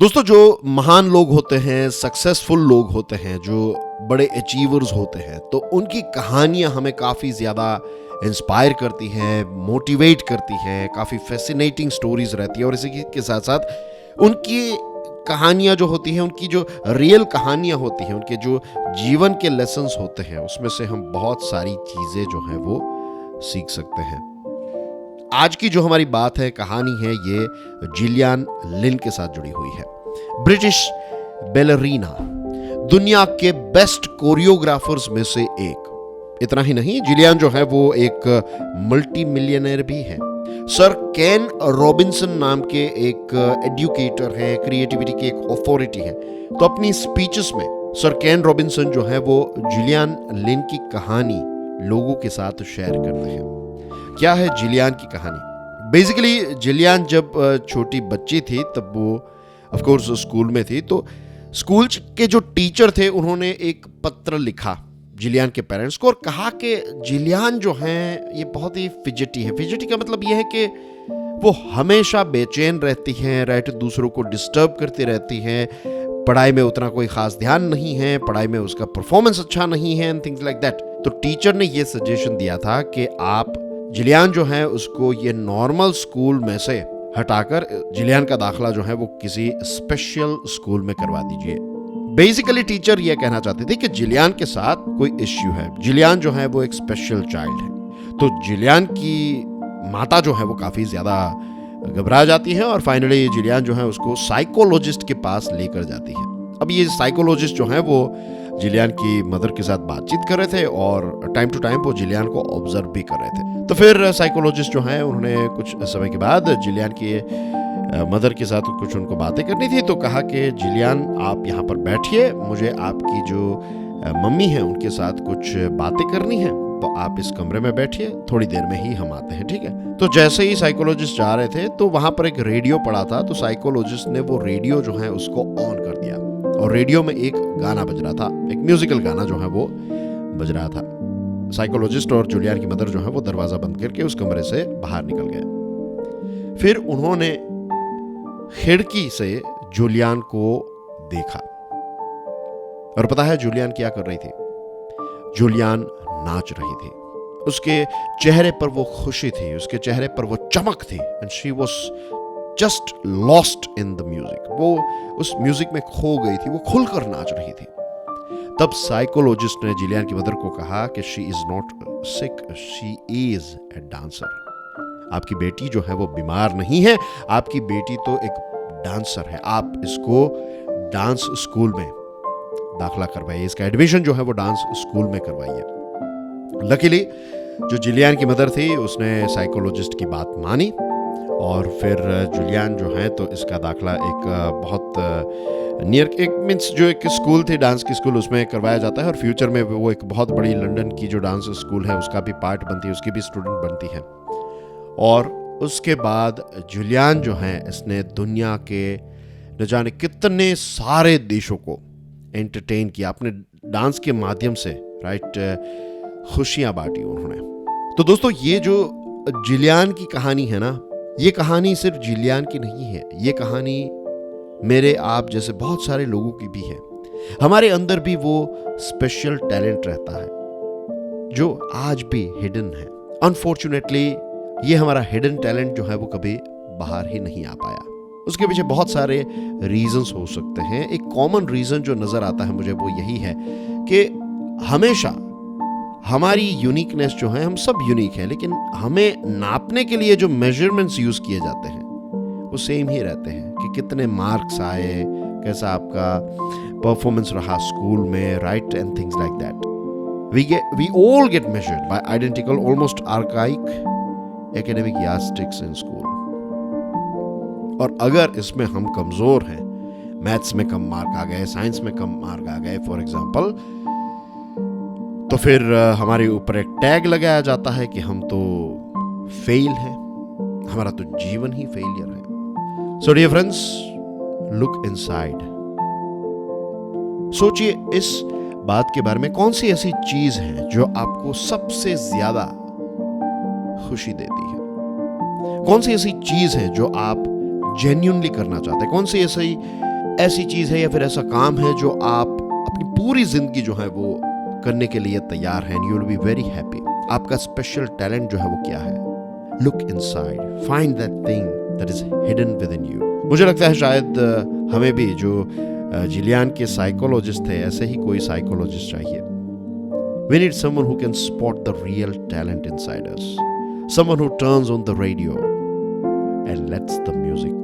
दोस्तों, जो महान लोग होते हैं, सक्सेसफुल लोग होते हैं, जो बड़े अचीवर्स होते हैं, तो उनकी कहानियां हमें काफ़ी ज़्यादा इंस्पायर करती हैं, मोटिवेट करती हैं, काफ़ी फैसिनेटिंग स्टोरीज रहती है। और इसी के साथ साथ उनकी कहानियां जो होती हैं, उनकी जो रियल कहानियां होती हैं, उनके जो जीवन के लेसन्स होते हैं, उसमें से हम बहुत सारी चीज़ें जो हैं वो सीख सकते हैं। आज की जो हमारी बात है, कहानी है, ये जिलियन लिन के साथ जुड़ी हुई है। ब्रिटिश बैलरीना, दुनिया के बेस्ट कोरियोग्राफर्स में से एक। इतना ही नहीं, जिलियन जो है वो एक मल्टी मिलियनर भी है। सर केन रॉबिन्सन नाम के एक एजुकेटर हैं, क्रिएटिविटी के एक अथॉरिटी है। तो अपनी स्पीचेस में सर केन रॉबिन्सन जो है वो जिलियन लिन की कहानी लोगों के साथ शेयर करते हैं। क्या है जिलियन की कहानी? बेसिकली जिलियन जब छोटी बच्ची थी तब वो ऑफ कोर्स स्कूल में थी। तो स्कूल के जो टीचर थे उन्होंने एक पत्र लिखा जिलियन के पेरेंट्स को और कहा कि जिलियन जो हैं ये बहुत ही फिजिटी है। फिजिटी का मतलब ये है कि वो हमेशा बेचैन रहती हैं, राइट, दूसरों को डिस्टर्ब करती रहती हैं, पढ़ाई में उतना कोई खास ध्यान नहीं है, पढ़ाई में उसका परफॉर्मेंस अच्छा नहीं है एंड थिंग्स लाइक दैट। तो टीचर ने ये सजेशन दिया था कि आप जिलियन जो है उसको ये नॉर्मल स्कूल में से हटाकर जिलियन का दाखला जो है वो किसी स्पेशल स्कूल में करवा दीजिए। बेसिकली टीचर ये कहना चाहते थे कि जिलियन के साथ कोई इश्यू है, जिलियन जो है वो एक स्पेशल चाइल्ड है। तो जिलियन की माता जो है वो काफी ज्यादा घबरा जाती है और फाइनली जिलियन जो है उसको साइकोलॉजिस्ट के पास लेकर जाती है। अब ये साइकोलॉजिस्ट जो है वो जिलियन की मदर के साथ बातचीत कर रहे थे और टाइम टू टाइम वो जिलियन को ऑब्जर्व भी कर रहे थे। तो फिर साइकोलॉजिस्ट जो है उन्होंने कुछ समय के बाद जिलियन की मदर के साथ कुछ उनको बातें करनी थी। तो कहा कि जिलियन आप यहाँ पर बैठिए, मुझे आपकी जो मम्मी है उनके साथ कुछ बातें करनी है, तो आप इस कमरे में बैठिए, थोड़ी देर में ही हम आते हैं, ठीक है। तो जैसे ही साइकोलॉजिस्ट जा रहे थे तो वहां पर एक रेडियो पड़ा था। तो साइकोलॉजिस्ट ने वो रेडियो जो है उसको ऑन कर दिया और रेडियो में एक गाना बज रहा था, एक म्यूजिकल गाना जो है वो बज रहा था। साइकोलॉजिस्ट और जुलियन की मदर जो है वो दरवाजा बंद करके उस कमरे से बाहर निकल गए। फिर उन्होंने खिड़की से जुलियन को देखा और पता है जुलियन क्या कर रही थी? जुलियन नाच रही थी। उसके चेहरे पर वो खुशी थी, उसके चेहरे पर वो चमक थी and she was just lost in the music. वो उस म्यूजिक में खो गई थी, वो खुलकर नाच रही थी। तब साइकोलॉजिस्ट ने जिलियन की मदर को कहा कि she is not sick, she is a dancer. आपकी बेटी जो है वो बीमार नहीं है, आपकी बेटी तो एक डांसर है। आप इसको डांस स्कूल में दाखला करवाइए, इसका एडमिशन जो है वो डांस स्कूल में करवाइए। लकीली जो जिलियन की मदर थी उसने साइकोलॉजिस्ट की बात मानी और फिर जुलियन जो है तो इसका दाखला एक बहुत नियर एक मीन्स जो एक स्कूल थी, डांस की स्कूल, उसमें करवाया जाता है और फ्यूचर में वो एक बहुत बड़ी लंदन की जो डांस स्कूल है उसका भी पार्ट बनती है, उसकी भी स्टूडेंट बनती है। और उसके बाद जुलियन जो है इसने दुनिया के न जाने कितने सारे देशों को एंटरटेन किया अपने डांस के माध्यम से, राइट, खुशियां बांटी उन्होंने। तो दोस्तों, ये जो जिलियन की कहानी है ना, ये कहानी सिर्फ जिलियन की नहीं है, ये कहानी मेरे आप जैसे बहुत सारे लोगों की भी है। हमारे अंदर भी वो स्पेशल टैलेंट रहता है जो आज भी हिडन है। अनफॉर्चुनेटली ये हमारा हिडन टैलेंट जो है वो कभी बाहर ही नहीं आ पाया। उसके पीछे बहुत सारे रीजंस हो सकते हैं। एक कॉमन रीजन जो नजर आता है मुझे वो यही है कि हमेशा हमारी यूनिकनेस जो है, हम सब यूनिक हैं, लेकिन हमें नापने के लिए जो मेजरमेंट्स यूज किए जाते हैं वो सेम ही रहते हैं कि कितने मार्क्स आए, कैसा आपका परफॉर्मेंस रहा स्कूल में, right, and things like that. We all get measured by identical, almost archaic academic yardsticks in school. और अगर इसमें हम कमजोर हैं, मैथ्स में कम मार्क आ गए, साइंस में कम मार्क आ गए फॉर एग्जाम्पल, तो फिर हमारे ऊपर एक टैग लगाया जाता है कि हम तो फेल हैं, हमारा तो जीवन ही फेलियर है। So dear friends, look inside. सोचिए इस बात के बारे में, कौन सी ऐसी चीज है जो आपको सबसे ज्यादा खुशी देती है? कौन सी ऐसी चीज है जो आप जेन्युइनली करना चाहते हैं? कौन सी ऐसी ऐसी चीज़ है या फिर ऐसा काम है जो आप अपनी पूरी जिंदगी जो है वो करने के लिए तैयार हैं, you will be very happy. आपका स्पेशल टैलेंट जो है वो क्या है? Look inside, find that thing that is hidden with in you. मुझे लगता है शायद हमें भी जो जिलियन के साइकोलॉजिस्ट थे, ऐसे ही कोई साइकोलॉजिस्ट चाहिए। We need someone who can spot the real talent inside us. Someone who turns on the radio and lets the music